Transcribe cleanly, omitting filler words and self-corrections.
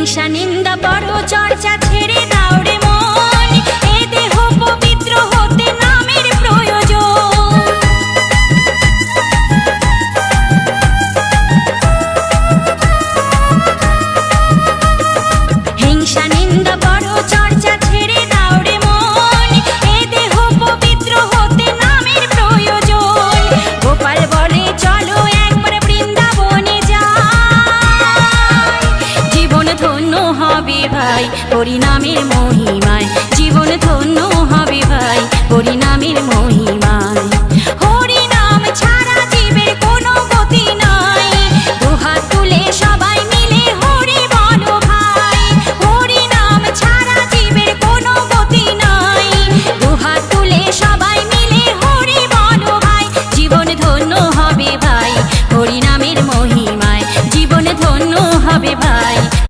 হিংসা নিন্দা বড় চর্চা ছেড়ে দাও রে মন, এ দেহ পবিত্র হতে নামের প্রয়োজন। হিংসা নিন্দা বড় চর্চা ছেড়ে দাও রে মন, এ দেহ পবিত্র হতে নামের প্রয়োজন। গোপাল বলে চলো একবার বৃন্দাবনে যাই, জীবন ধন্য হবে ভাই হরিনামের মহিমায়, জীবন ধন্য হবে ভাই